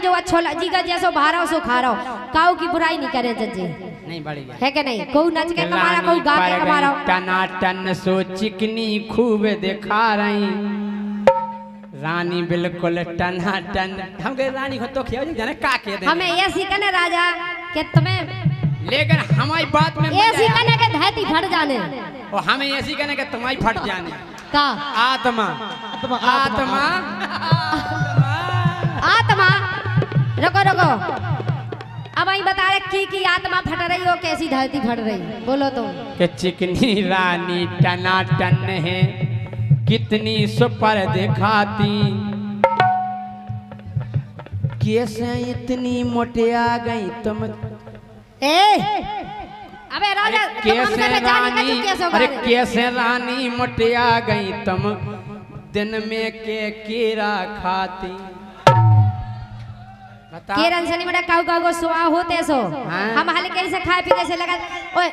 जो अच्छो जीगा जैसो भारो सो खा रहो, काऊ की बुराई नहीं करे जज्जी। नहीं बड़ी है कि नहीं? कोई नच के कमा रहा, कोई गा के कमा रहा। टना टन सो चिकनी खूब दिखा रही रानी बिल्कुल टना टन। हम कहे रानी को तो खिया जाने का के दे हमें ये सीखने राजा कि तुम्हें, लेकिन हमारी बात में ये सीखने के धरती फट जाने और हमें ये सीखने के तुम्हारी फट जाने का आत्मा आत्मा आत्मा। रुको रुको, अब आई बता रहे की आत्मा फट रही हो, कैसी धरती फट रही, बोलो तुम। कि चिकनी रानी टना टन है कितनी सुपर दिखाती, कैसे इतनी मोटिया गई तुम। अबे राजा कैसे रानी, अरे कैसे रानी मोटिया गई तुम दिन में के कीड़ा खाती। केरन से नहीं बड़ा काऊ काऊ सुआ होते सो हम हल्के से खाए पी कैसे लगा ओए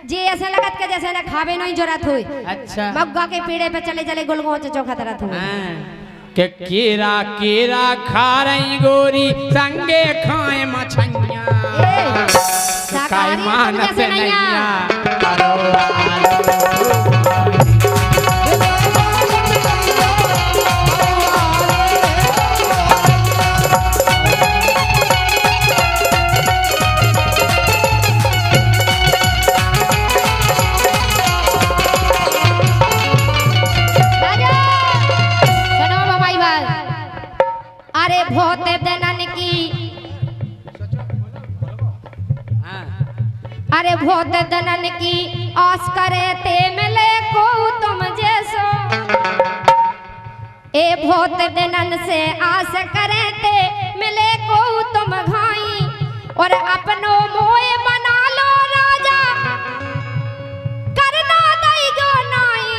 जे ऐसे लगत के जैसे ना खावे नहीं जरूरत हुई। अच्छा मग्गा के पेड़े पे चले चले गुलगोच चोखा तरह हुई के कीड़ा कीड़ा खा रही गोरी संगे खाए मछलियां काई मानत नैया। अरे बहुत दिनन की, अरे बहुत दिनन की आस करे ते मिले को तुम जैसो, ए बहुत दिनन से आस करे ते मिले को तुम घाई, और अपनो मोए बना लो राजा करना दई गो नाई।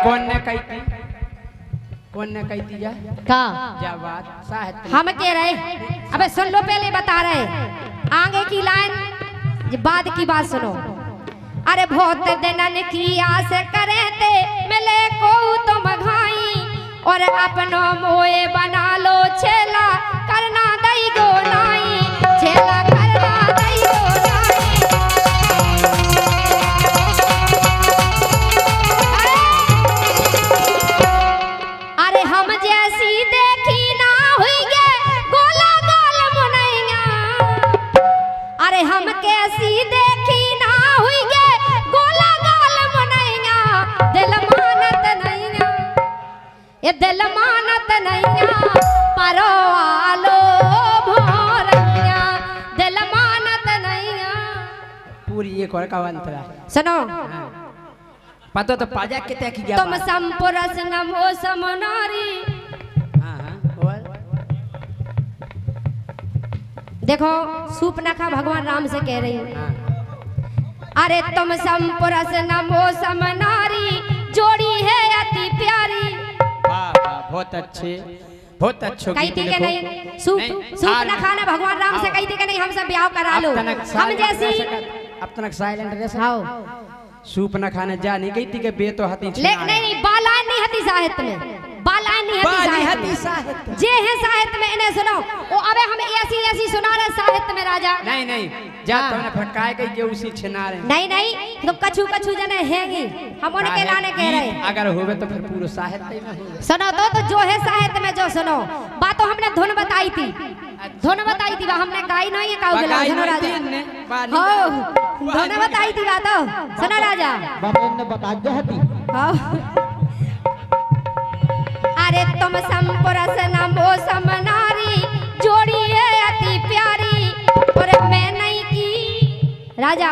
कौन ने कही थी, कौन ने कही थी का क्या बात साहित्य हम कह रहे, अबे सुन लो, पहले बता रहे आगे की लाइन, बाद की बात सुनो। अरे बहुत दिनन की आस करे ते मिले को तुम घाई, और अपनो मोए बना लो छेला करना दई गो नाई, छेला करना दई गो नाई। अरे हम जैसी देखी ना हुई गे गोला गाल मुनैया, अरे हम कैसी देखी ना हुई गे गोला गाल मुनैया, दिल मानत नैया, ये दिल मानत नैया परो आलो भोरैया, दिल मानत नैया। पूरी एक और का अंतरा सुनो पता तो पाजा कितने की गया तुम संपुरस नमो समनारी। और देखो सूपनखा भगवान राम से कह रही हूँ। अरे तुम संपुरस नमो समनारी, जोड़ी है अति प्यारी। बहुत अच्छे, बहुत अच्छे कही थी कि नहीं सूपनखा ने भगवान राम से कही थी कि नहीं हमसे ब्याह करा लो, हम जैसी। अब तक साइलेंट रह सकते हाँ सूप न खाने जा नहीं गई थी कि बे तो हती नहीं बालान नहीं हती साहित्य में, बालान नहीं हती साहित्य जे है साहित्य में इन्हें सुनो। ओ अबे हम ऐसी ऐसी सुना रहे साहित्य में राजा। नहीं नहीं जा तुमने फटकाए गई के उसी छिना रहे। नहीं नहीं तो कछु कछु जने हैगी हम उनके लाने कह रहे। अगर होवे तो फिर पूरा साहित्य में होवे। सुनो तो जो है साहित्य में जो सुनो बात, तो हमने धुन बताई थी, धुन बताई थी, हमने गाई नहीं है काऊ गिला। सुनो राजा हो धुन बताई थी बात, सुनो राजा बाबा ने बता देती। अरे तुम संपुरस नमो समनारी, जोड़ी है अति प्यारी, और मैं नहीं की राजा,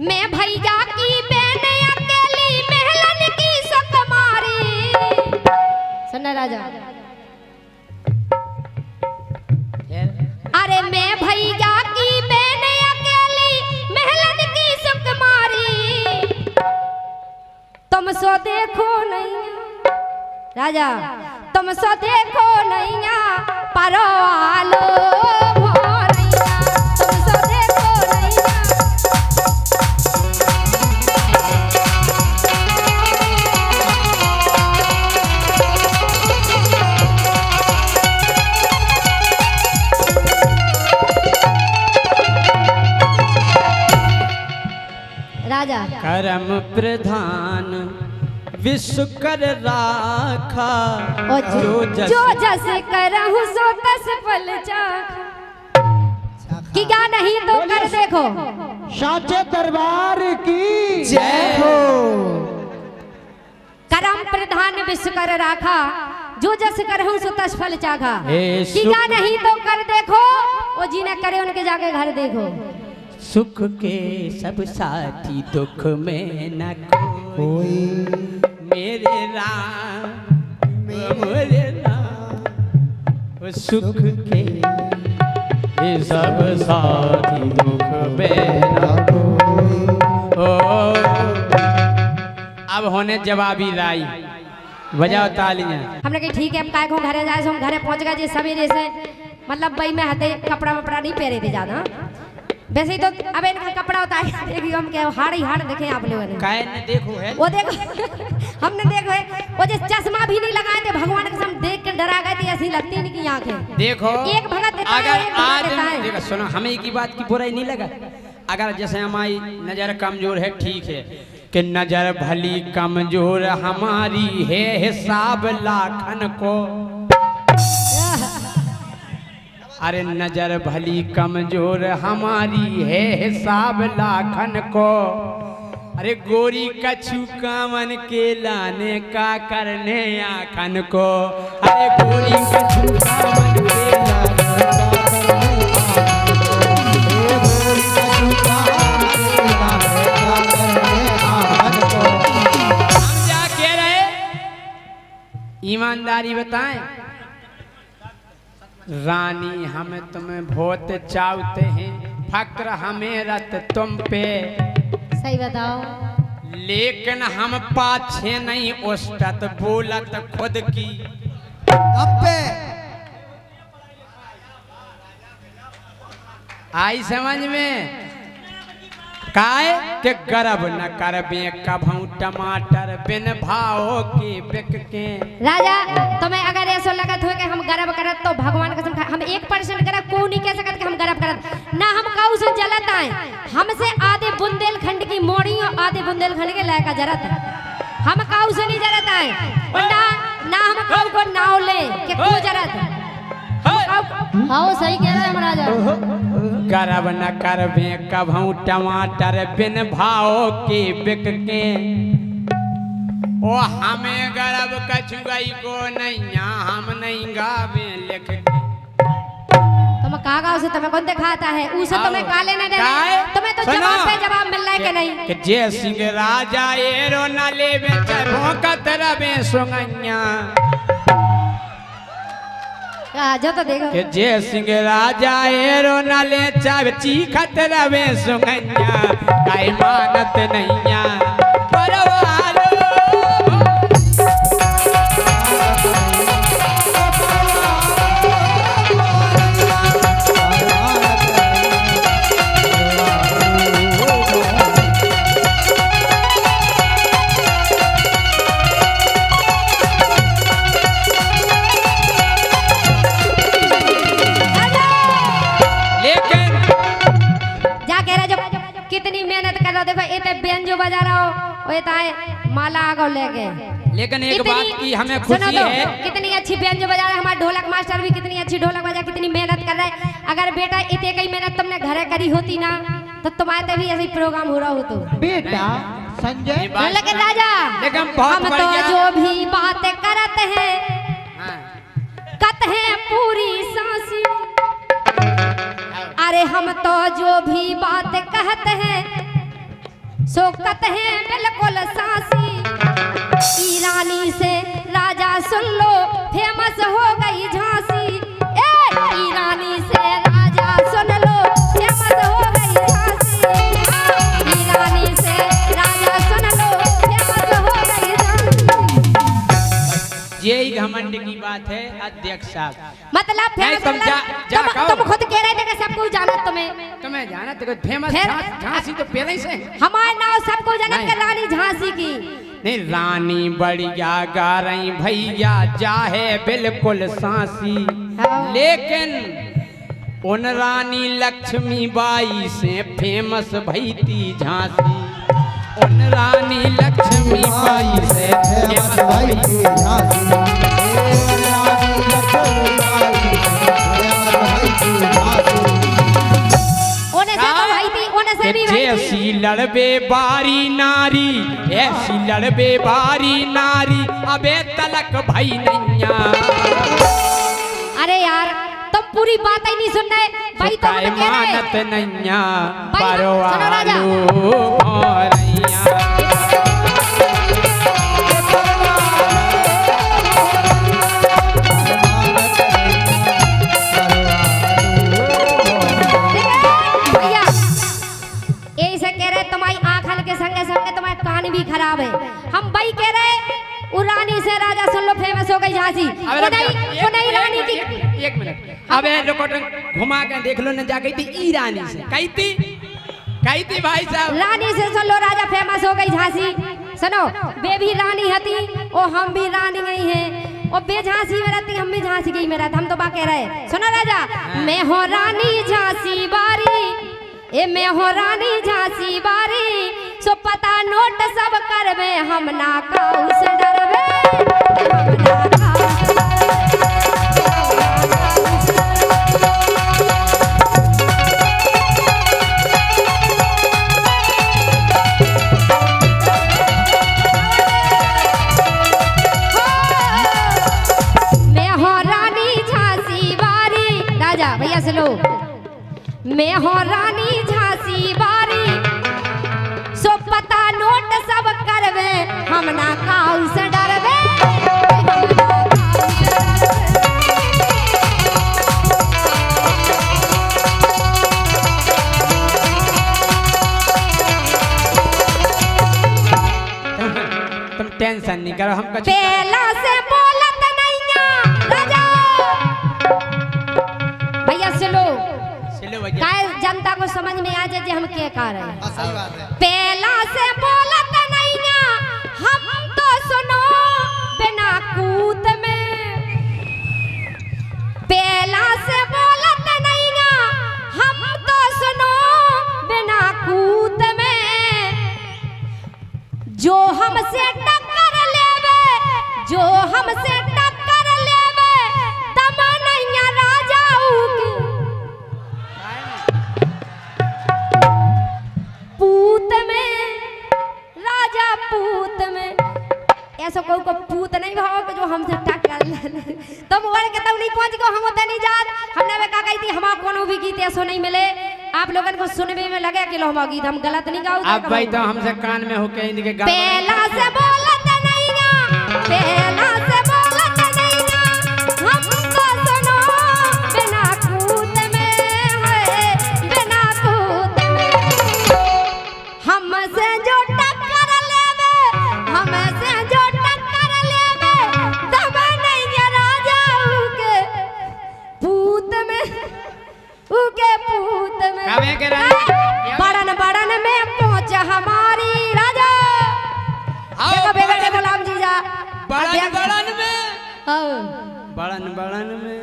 मैं भैया की बहन अकेली महलन की सुकुमारी। सुनना राजा, अरे मैं भैया की बहन अकेली महलन की सुकुमारी, तुम सो देखो नहीं राजा, तुम सो देखो नैया परो आलो भोरैया, तुम सो देखो नैया। धर्म प्रधान विश्व कर राखा ओ जो जस करहु सो तस फल चाखा। कि क्या नहीं तो कर देखो। साचे दरबार की जय हो। करम प्रधान विश्व कर राखा, जो जस करहु सो तस फल चाखा। हे कि क्या नहीं तो कर देखो, वो जी न करे उनके जाके घर देखो। सुख के सब साथी दुख में न कोई, मेरे राम मेरे राम। सुख के ये सब साथी दुख में न कोई। ओ अब होने जवाबी राई, बजाओ तालियां। हमने कही ठीक है, अब काय को घरे जाए, हम घरे पहुंच गए जी सवेरे से, मतलब बई में हते कपड़ा वपड़ा नहीं पहरे थे ज्यादा। वैसे ही तो अब इनका कपड़ा होता है, देखिए हम क्या हाड़ ही हाड़ देखे आप लोगों ने। काय ने देखो है, वो देखो हमने देखो है, वो जो चश्मा भी नहीं लगाए थे, भगवान के हम देख के डरा गए थे, ऐसी लगती इनकी आंखें। देखो एक भगत देता है, अगर एक भगत आज देता है। देखो सुनो, हमें एक ही बात की बुराई नहीं लगा। अगर जैसे हमारी नजर कमजोर है, ठीक है कि नजर भली कमजोर हमारी है, हिसाब लाखन को। अरे नजर भली कमजोर हमारी है, हिसाब लाखन को। अरे गोरी कछु कामन के लाने का करने आखन को। अरे गोरी कछु कामन के लाने हम क्या कह रहे, ईमानदारी बताएं। रानी हम तुम्हें बहुत चाहते हैं, फक्र हमें रत तुम पे। सही बताओ। लेकिन हम पाछे नहीं उष्टत बोलत खुद की। आई समझ में? काय के गर्भ न करबे कभू टमाटर बिन भाव के बिक के। राजा तुम्हें अगर ऐसा लगत हो कि हम गर्व करत, तो भगवान कसम हम 1% गर्व को नहीं कह सकत कि हम गर्व करत ना। हम काऊ से जलत आए, हमसे आधे बुंदेलखंड की मोड़ी और आधे बुंदेलखंड के लायका जरत। हम काऊ से नहीं जरत आए, और ना हम काऊ को नाव ले कि को जरत। हाँ सही कह रहे हैं महाराजा। गर्व न करबे कभू टमाटर बिन भाव के बिक के। ओ हमें गर्व कछुआई को नैया, हम नहीं गावे लिख के। तुम कहा गाँव से तुम्हें कौन दिखाता है, उसे तुम्हें काले न देना, तुम्हें तो जवाब पे जवाब मिल रहा है कि नहीं। कि जय सिंह राजा एरो न लेवे भोंकत रवे सुंगैया। जो तो देखो कि जय सिंह राजा एरो न ले चाव चीखत रवे सुंगैया। काई मानत नैया परवारो। कितनी मेहनत कर रहा, देखो ये बेंजो बजा रहा हो, ये माला आगो लेके। लेकिन एक बात की हमें खुशी है, कितनी अच्छी बेंजो बजा रहा है हमारा ढोलक मास्टर भी, कितनी अच्छी ढोलक बजा, कितनी मेहनत कर रहा है। अगर बेटा इतने कई मेहनत तुमने घरे करी होती ना, तो तुम्हारे भी ऐसे प्रोग्राम हो रहा हो। तो बेटा संजय लेकिन राजा हम तो जो भी बात करते हैं, कत है पूरी सांसी। अरे हम तो जो भी बात कहते हैं, सो कहते हैं बिल्कुल सांसी। ईरानी से राजा सुन लो, फेमस हो गई झांसी। ईरानी से राजा सुन लो, फेमस हो गई झांसी। ईरानी से राजा सुन लो, फेमस हो गई झांसी। यही घमंड की बात है अध्यक्ष साहब। मतलब फेमस तुम खुद कह रहे थे कि सबको जाना, तुम्हें जाना तो फेमस झांसी तो पहले से हमारा नाम सबको जाना कि रानी झांसी की। नहीं रानी बढ़िया गा रही भैया, जाहे बिल्कुल सांसी। लेकिन उन रानी लक्ष्मीबाई से फेमस भई थी झांसी। उन रानी लक्ष्मी बाई से फेमस भाई की झांसी रानी लक्ष्मी बाई फेमस भाई की झांसी ओने से तो भाई थी ओने से भी भाई थी जैसी लड़बे बारी नारी ऐसी लड़बे बारी नारी अबे तलक भाई नैया अरे यार तुम पूरी बात ही नहीं सुन रहे भाई तो हम कह रहे मानत नैया भाई, सुनो राजा। परवालू औरैया भैया यही से कह रहे तुम्हारी आंखन के संगे संगे तुम्हारे कान भी खराब है हम भाई कह रहे वो रानी से राजा सुन लो फेमस हो गई झांसी वो नहीं रानी की एक मिनट अबे रिकॉर्डिंग घुमा के देख लो न जा गई थी ई रानी से कही थी भाई साहब रानी से सुन लो राजा फेमस हो गई झांसी सुनो बे भी रानी हती ओ हम भी रानी नहीं है ओ बे झांसी में रहती हम भी झांसी की में रहते हम तो बा कह रहे सुनो राजा मैं हो रानी झांसी बारी ए मैं हो रानी झांसी बारी सो पता नोट सब करवे हम ना काऊ से डरवे हम ना काऊ से मैं हो रानी झांसी बारी राजा भैया से लो मैं हो रानी झांसी बारी सो पता नोट सब करवे हम ना काऊ से डरवे हम ना काऊ से तुम टेंशन नहीं करो हम कुछ पहला से बोलत नैया राजा भैया से लो चलो भैया काय जनता को समझ में आ जाए हम क्या कह रहे हैं सही बात है पहला से बोलत नैया हम तो सुनो बिना कूत में पहला से बोलत नैया हम तो सुनो बिना कूत में जो हमसे टक्कर लेवे जो हमसे टक्कर लेवे तमन्ना राजाऊ की पूत में राजा पूत में ऐसा कोई को पूत नहीं भाव कि जो हमसे टक्कर ले तुम वर्ग के तब नहीं पहुंच गो हम होते नहीं जात हमने वे कहा थी हमारा कोनो भी गीत ऐसा नहीं मिले आप लोगन को सुनने में लगे कि लो हम गीत हम गलत नहीं गाओ अब भाई तो हमसे कान में होके इनके गाँव पहला से बोलत नैया पहला से बोलत नैया हम तो सुनो बिना कूत में है बिना कूत में हमसे जो टक्कर लेवे हमसे जो टक्कर लेवे तब नैया राजाऊ के पूत में उके पूत में कावे के रानी? बड़न बड़न में पहुंच हमारी राजा आओ, देखो बेगड़े गुलाम जीजा बड़न बड़न में हाँ। बड़न बड़न में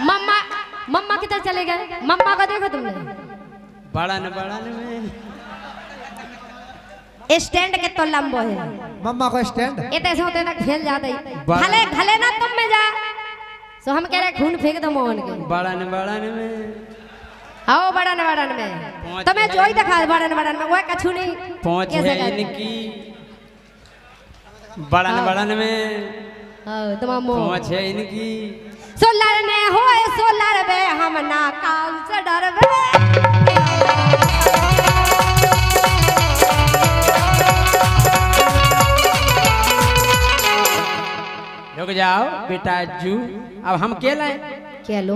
मम्मा मम्मा किधर चले गए मम्मा को देखो तुमने बड़न बड़न में स्टैंड के तो लंबो है मम्मा को स्टैंड ये तो ऐसे होते तक फैल जाते बड़ा- खले खले ना तुम में जा सो हम कह रहे खून फेंक दो मोहन के बड़न बड़न में आओ बड़न बड़न में पहुंच तुम्हें गए। जोई दिखा बड़न बड़न में वो कछु नहीं पहुंच कैसे है करे? इनकी बड़न हाँ। बड़न में हाँ, तुम मोह पहुंच है इनकी सो लड़ने होए सो लड़बे हम ना काऊ से डरबे रुक जाओ बेटा जू अब हम के लाए क्या लो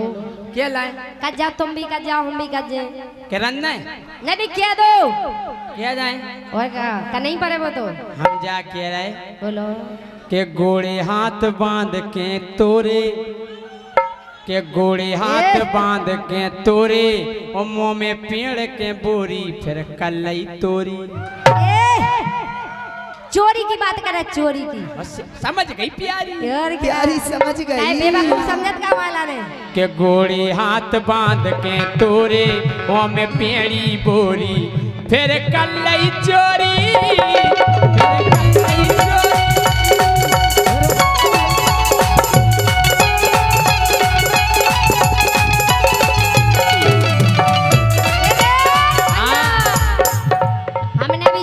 के लाए कज जाओ तुम भी कज जाओ हम भी कज जाए के रन नहीं क्या दो क्या जाए और का नहीं पड़े वो तो हम जा के रहे बोलो के गोड़े हाथ बांध के तोरे के गोड़े हाथ ए! बांध के तोरे और मुंह में पेड़ के बोरी फिर कलई तोरी ए चोरी की बात करे चोरी की बस समझ गई प्यारी यार क्या प्यारी समझ काय गई बेवकूफ समझत का वाला ने के गोड़े हाथ बांध के तोरे मुंह में पेड़ी बोरी फिर कल्लई चोरी फिर कल्लई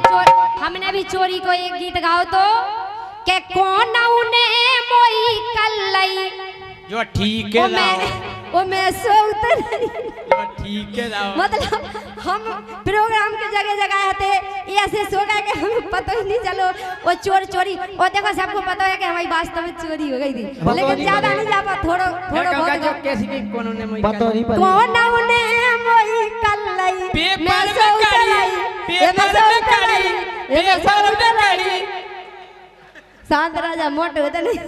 चोरी हमने भी चोरी को एक गीत गाओ तो के कौन ने मोई कल्लई जो ठीक है वो मैं सोते जो ठीक है मतलब हम प्रोग्राम के जगह जगह आते ऐसे सो गए कि हमें पता ही नहीं चलो वो चोरी और देखो सबको पता है कि हमारी वास्तव में चोरी हो गई थी लेकिन ज्यादा नहीं जा पा थोड़ा बहुत जो कैसी की कौन ने मोई पता नहीं पर कौन ने मोई कल्लई पेपर में कड़ी शांत राजा मोटे होते नहीं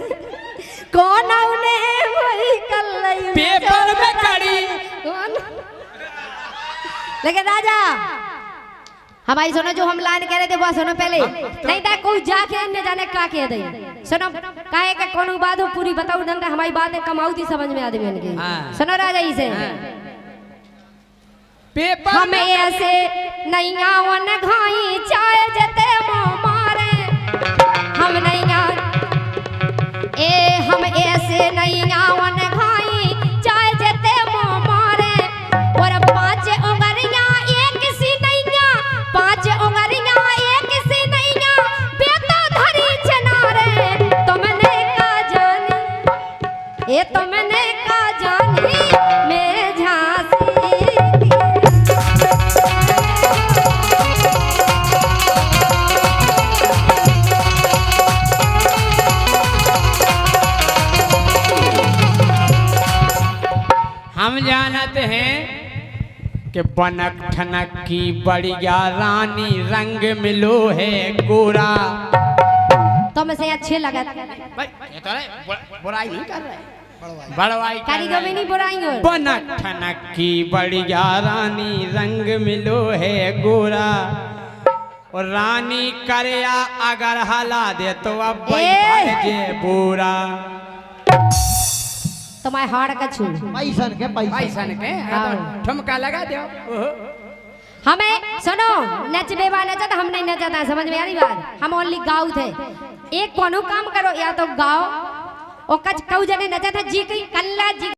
कौन ने मोई कल्लई पेपर में कड़ी लेकिन राजा हमारी सुनो जो हम लाइन कह रहे थे वो सुनो पहले नहीं था कोई जाके न जाने का कह दे सुनो काहे का कोनो बात हो पूरी बताओ ढंग हमारी बातें कमाऊ थी समझ में आदमी के सुनो राजा इसे पेपर हम ऐसे नहीं आवन घाई चाहे जते मारे हम नहीं हम ऐसे नहीं आवन घाई चाहे जते मारे और 5 उंगलियां एक सी नैया 5 उंगलियां एक सी नैया बेतो धरी चनारे तुमने का जानी ये तुमने का जानी मैं झांसी हम जानते हैं कि बनक ठनक की बढ़िया रानी रंग मिलो है गोरा तो मैं से अच्छे लगा बुराई नहीं कर रहे बड़वाई कारीगर में नहीं बुराई हो बनक ठनक की बढ़िया रानी रंग मिलो है गोरा और रानी करया अगर हला दे तो अब जे पूरा तुम्हारे हाड़ का छू पैसन के ठुमका लगा दो हमें सुनो नचबे वाला नचा हम नहीं नचाता समझ में आ रही बात हम ओनली गाँव थे एक कोनो काम करो या तो गाओ और कच कऊ जने नचा था जी कहीं कल्ला जी